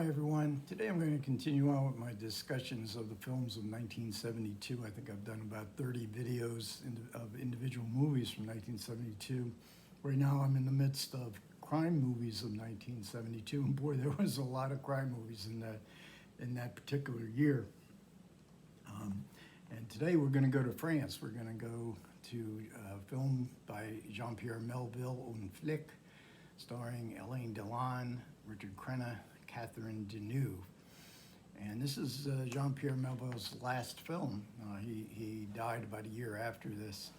Hi everyone. Today I'm going to continue on with my discussions of the films of 1972. I think I've done about 30 videos of individual movies from 1972. Right now I'm in the midst of crime movies of 1972, and boy, there was a lot of crime movies in that particular year. And today we're going to go to France. We're going to go to a film by Jean-Pierre Melville, FLIC, starring Alain Delon, Richard Crenna, Catherine Deneuve. And this is Jean-Pierre Melville's last film. He died about a year after this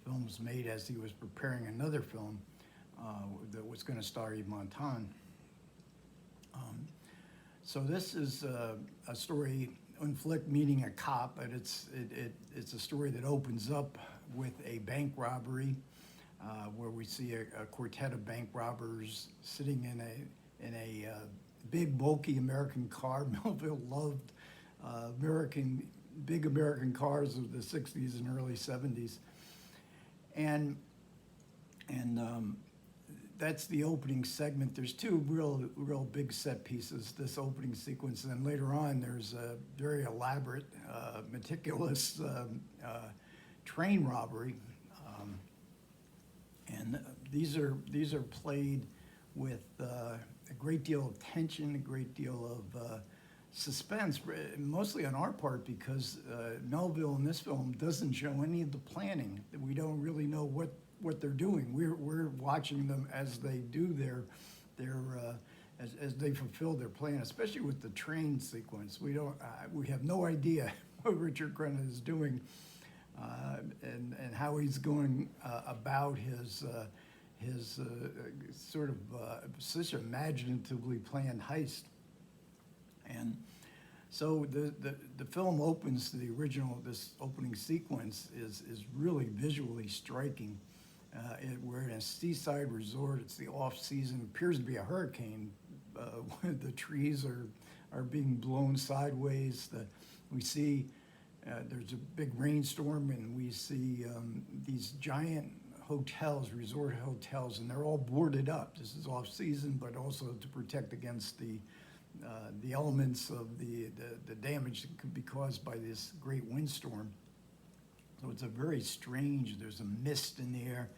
film was made, as he was preparing another film that was going to star Yves Montand. So this is a story, FLIC meeting a cop, but it's a story that opens up with a bank robbery where we see a quartet of bank robbers sitting in a big, bulky American car. Melville loved big American cars of the 60s and early 70s. And that's the opening segment. There's two real big set pieces, this opening sequence, and then later on there's a very elaborate, meticulous train robbery. And these are played with a great deal of tension, a great deal of suspense, mostly on our part, because Melville in this film doesn't show any of the planning. We don't really know what they're doing. We're watching them as they do as they fulfill their plan, especially with the train sequence. We have no idea what Richard Crenna is doing and how he's going about his sort of such imaginatively planned heist. And so the film opens, this opening sequence is really visually striking. We're in a seaside resort. It's the off season. Appears to be a hurricane. The trees are being blown sideways. We see there's a big rainstorm, and we see these giant hotels, resort hotels, and they're all boarded up. This is off season, but also to protect against the elements of the damage that could be caused by this great windstorm. So it's a very strange, there's a mist in the air.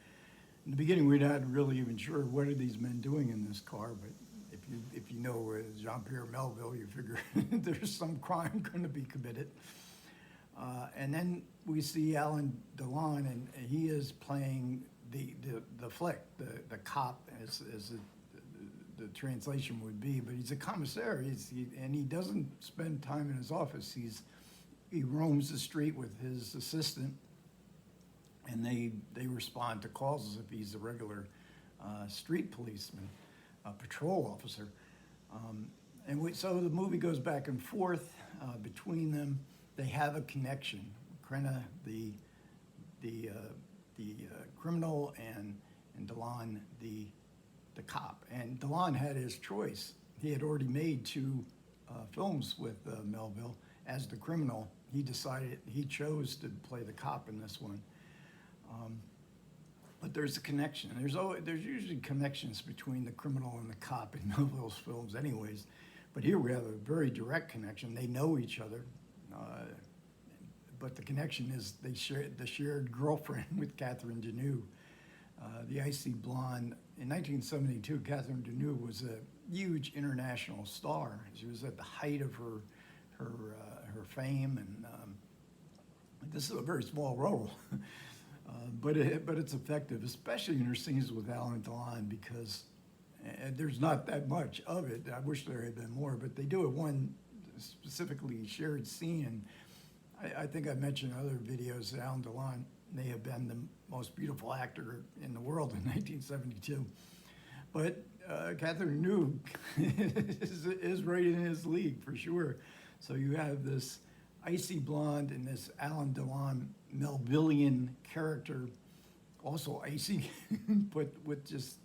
In the beginning, we're not really even sure what are these men doing in this car, but if you know Jean-Pierre Melville, you figure there's some crime going to be committed. And then we see Alain Delon, and he is playing the FLIC, the cop, as the translation would be. But he's a commissaire, and he doesn't spend time in his office. He roams the street with his assistant, and they respond to calls as if he's a regular street policeman, a patrol officer. So the movie goes back and forth between them. They have a connection. Crenna, the criminal, and Delon, the cop. And Delon had his choice. He had already made two films with Melville as the criminal. He chose to play the cop in this one. But there's a connection. There's usually connections between the criminal and the cop in Melville's films anyways. But here we have a very direct connection. They know each other. But the connection is they share the shared girlfriend with Catherine Deneuve, the icy blonde. In 1972, Catherine Deneuve was a huge international star. She was at the height of her fame, and this is a very small role, but it's effective, especially in her scenes with Alain Delon, because there's not that much of it. I wish there had been more, but they do it one specifically shared scene. And I think I mentioned in other videos that Alain Delon may have been the most beautiful actor in the world in 1972. But Catherine Deneuve is right in his league for sure. So you have this icy blonde and this Alain Delon Melvillian character, also icy, but with just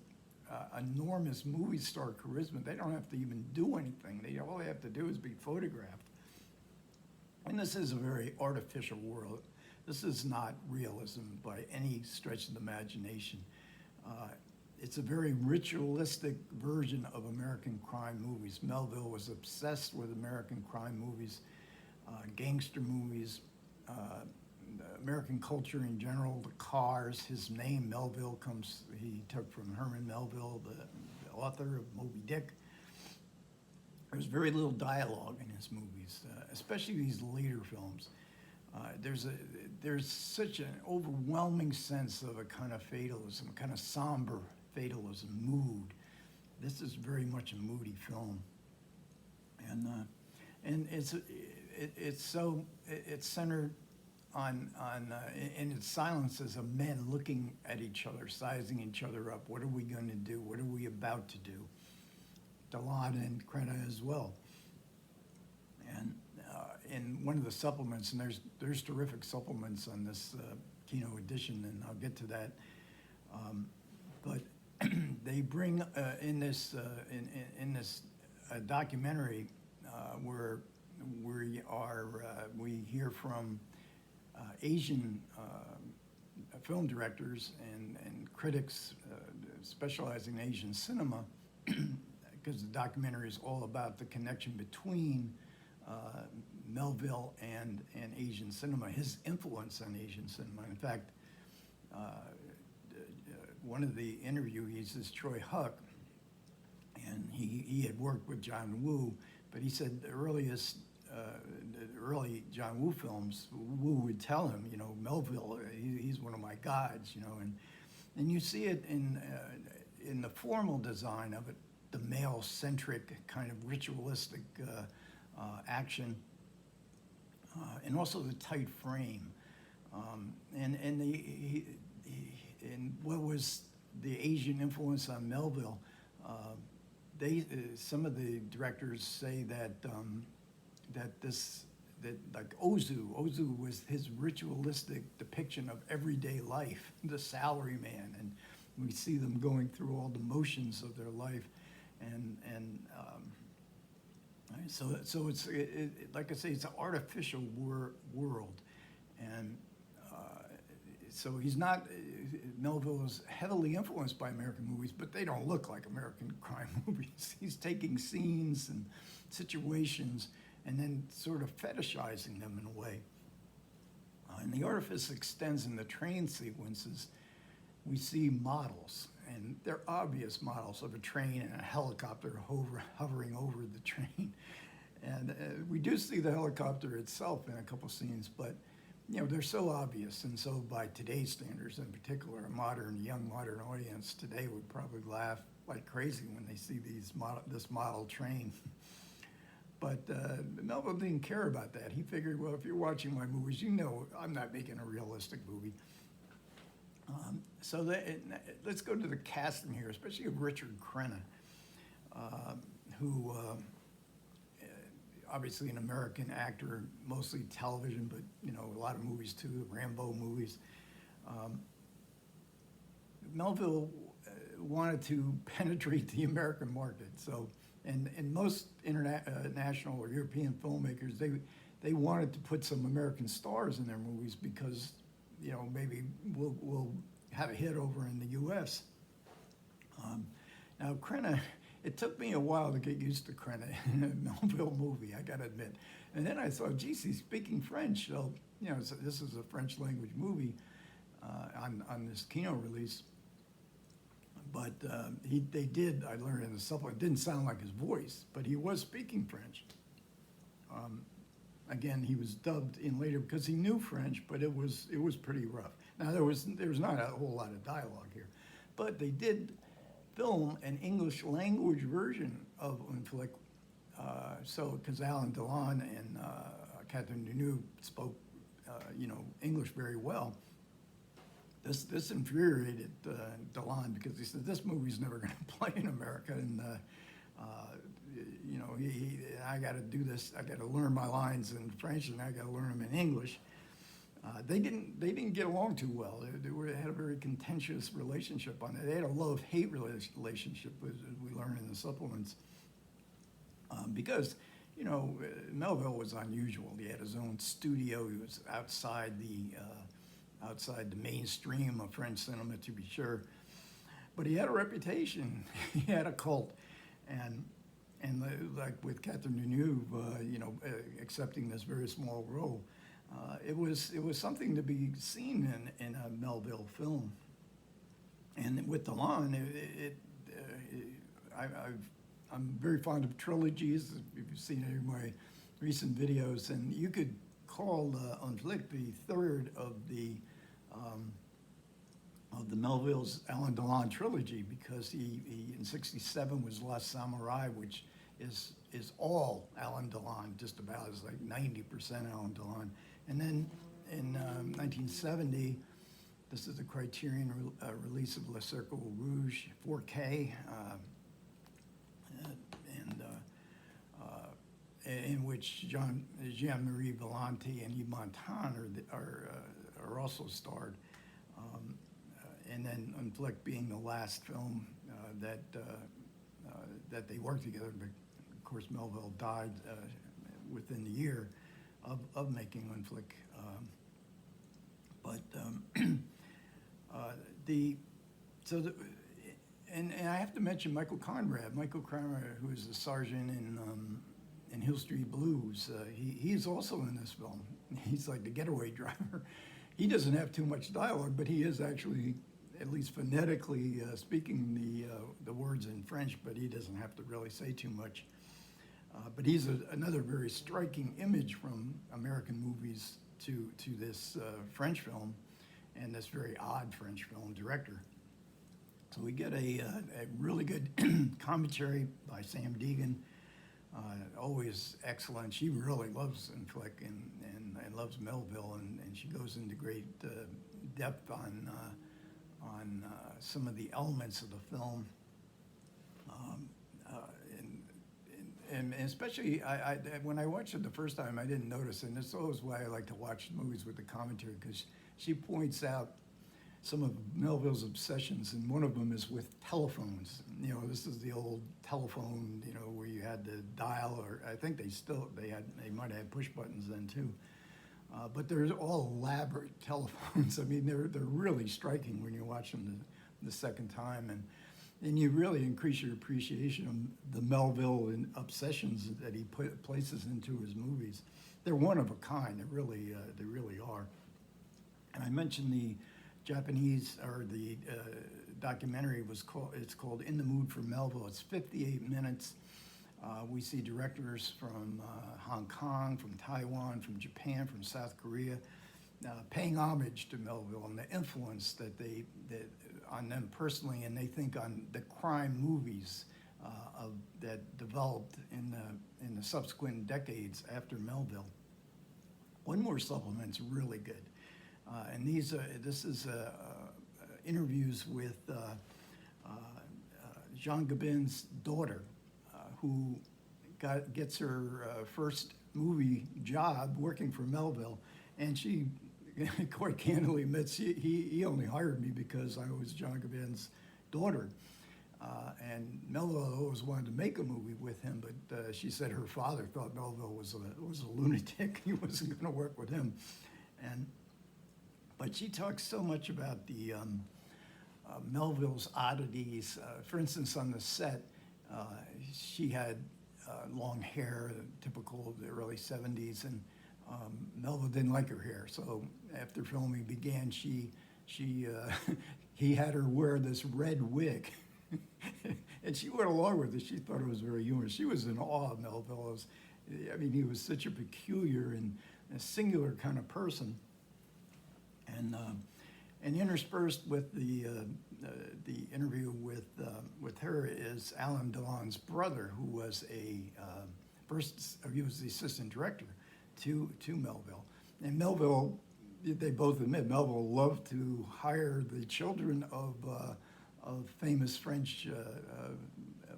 enormous movie star charisma. They don't have to even do anything. All they have to do is be photographed. And this is a very artificial world. This is not realism by any stretch of the imagination. it's a very ritualistic version of American crime movies. Melville was obsessed with American crime movies, gangster movies, American culture in general, the cars. His name, Melville, he took from Herman Melville, the author of Moby Dick. There's very little dialogue in his movies, especially these later films. There's such an overwhelming sense of a kind of fatalism, a kind of somber fatalism, mood. This is very much a moody film, and it's centered on in its silences of men looking at each other, sizing each other up. What are we going to do? What are we about to do? Delon and Crenna as well. And in one of the supplements, and there's terrific supplements on this Kino edition, and I'll get to that. But they bring in this documentary where we hear from Asian film directors and critics specializing in Asian cinema, because the documentary is all about the connection between Melville and Asian cinema, his influence on Asian cinema. In fact, one of the interviewees is Troy Huck, and he had worked with John Woo, but he said the early John Woo films, Woo would tell him, Melville, he's one of my gods, and you see it in the formal design of it, the male-centric kind of ritualistic action, and also the tight frame, and what was the Asian influence on Melville? Some of the directors say that like Ozu was his ritualistic depiction of everyday life, the salaryman, and we see them going through all the motions of their life, so it's like I say, it's an artificial world, and so he's not. Melville is heavily influenced by American movies, but they don't look like American crime movies. He's taking scenes and situations and then sort of fetishizing them in a way. And the artifice extends in the train sequences. We see models, and they're obvious models of a train and a helicopter hovering over the train. And we do see the helicopter itself in a couple scenes, but they're so obvious, and so by today's standards in particular, a young modern audience today would probably laugh like crazy when they see this model train. But Melville didn't care about that. He figured, well, if you're watching my movies, I'm not making a realistic movie. Let's go to the casting here, especially of Richard Crenna, who obviously an American actor, mostly television, but a lot of movies too, Rambo movies. Melville wanted to penetrate the American market, and most international or European filmmakers, they wanted to put some American stars in their movies because maybe we'll have a hit over in the U.S. Now Crenna, it took me a while to get used to Crenna in a Melville movie, I gotta admit. And then I thought, geez, he's speaking French. So, so this is a French language movie on this Kino release. But I learned in the supplement, it didn't sound like his voice, but he was speaking French. Again, he was dubbed in later because he knew French, but it was pretty rough. Now, there was not a whole lot of dialogue here, but they did film an English language version of FLIC, because Alain Delon and Catherine Deneuve spoke, English very well. This infuriated Delon because he said this movie's never going to play in America, and I got to do this. I got to learn my lines in French, and I got to learn them in English. They didn't get along too well. They had a very contentious relationship on it. They had a love-hate relationship, as we learn in the supplements, because Melville was unusual. He had his own studio. He was outside the mainstream of French cinema, to be sure. but he had a reputation. He had a cult, and like with Catherine Deneuve, accepting this very small role, it was something to be seen in a Melville film. And with Delon, I'm very fond of trilogies. If you've seen any of my recent videos, and you could call FLIC the third of the Melville's Alain Delon trilogy, because he in '67 was La Samurai, which is all Alain Delon, just about. It's like 90% Alain Delon. And then in 1970, this is the Criterion release of Le Circle Rouge 4K, in which Jean-Marie Volonté and Yves Montand are also starred. And then FLIC being the last film that they worked together. But of course, Melville died within the year of making FLIC. And I have to mention Michael Conrad, who is the sergeant in Hill Street Blues. He's also in this film. He's like the getaway driver. He doesn't have too much dialogue, but he is actually, at least phonetically, speaking the words in French, but he doesn't have to really say too much. But he's another very striking image from American movies to this French film, and this very odd French film director. So we get a really good commentary by Sam Deegan, always excellent. She really loves FLIC and loves Melville, and she goes into great depth on some of the elements of the film. And especially, when I watched it the first time, I didn't notice, and it's always why I like to watch movies with the commentary, because she points out some of Melville's obsessions, and one of them is with telephones. This is the old telephone, where you had to dial, or I think they might have had push buttons then too. But they're all elaborate telephones. I mean, they're really striking when you watch them the second time, and you really increase your appreciation of the Melville and obsessions that he places into his movies. They're one of a kind. They really are. And I mentioned the Japanese, or the documentary it's called In the Mood for Melville. It's 58 minutes. We see directors from Hong Kong, from Taiwan, from Japan, from South Korea, paying homage to Melville and the influence that on them personally, and they think on the crime movies that developed in the subsequent decades after Melville. One more supplement's really good, and this is interviews with Jean Gabin's daughter, who gets her first movie job working for Melville, and she quite candidly admits he only hired me because I was Jean Gabin's daughter. And Melville always wanted to make a movie with him, but she said her father thought Melville was a lunatic. He wasn't going to work with him. But she talks so much about the Melville's oddities. For instance, on the set, she had long hair, typical of the early 70s, and Melville didn't like her hair. So after filming began, he had her wear this red wig. And she went along with it. She thought it was very humorous. She was in awe of Melville. He was such a peculiar and a singular kind of person. And interspersed with the interview with her is Alain Delon's brother, who was he was the assistant director to Melville. And Melville, they both admit, Melville loved to hire the children of famous French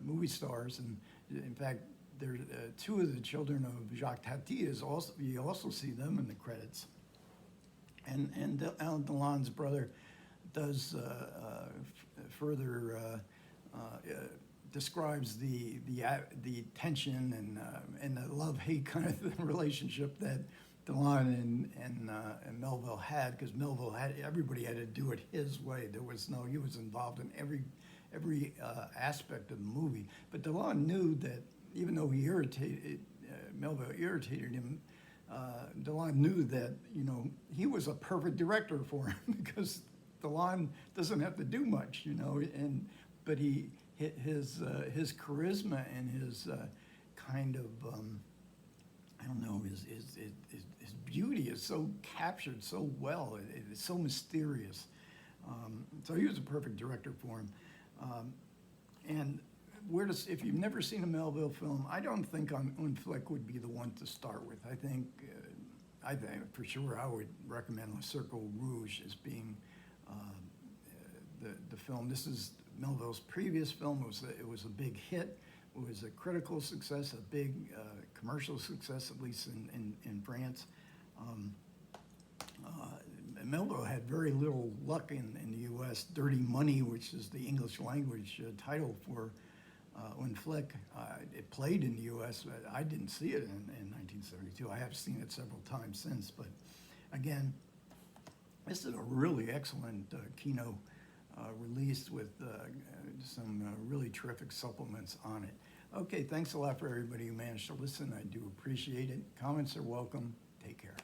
movie stars, and in fact, there two of the children of Jacques Tati you also see them in the credits. And Alain Delon's brother does further describes the tension and the love-hate kind of relationship that Delon and Melville had, because everybody had to do it his way. He was involved in aspect of the movie. But Delon knew that even though he Melville irritated him, Delon knew that, you know, he was a perfect director for him because Delon doesn't have to do much, you know, but his charisma and his kind of, I don't know, his beauty is so captured so well. It's so mysterious. So he was a perfect director for him. And if you've never seen a Melville film, I don't think FLIC would be the one to start with. I think for sure I would recommend Circle Rouge as being the film. This is Melville's previous film. It was a big hit. It was a critical success, a big commercial success, at least in France. Melville had very little luck in the U.S. Dirty Money, which is the English language title for FLIC. It played in the U.S., but I didn't see it in 1972. I have seen it several times since, but again, this is a really excellent Kino release with some really terrific supplements on it. Okay, thanks a lot for everybody who managed to listen. I do appreciate it. Comments are welcome. Take care.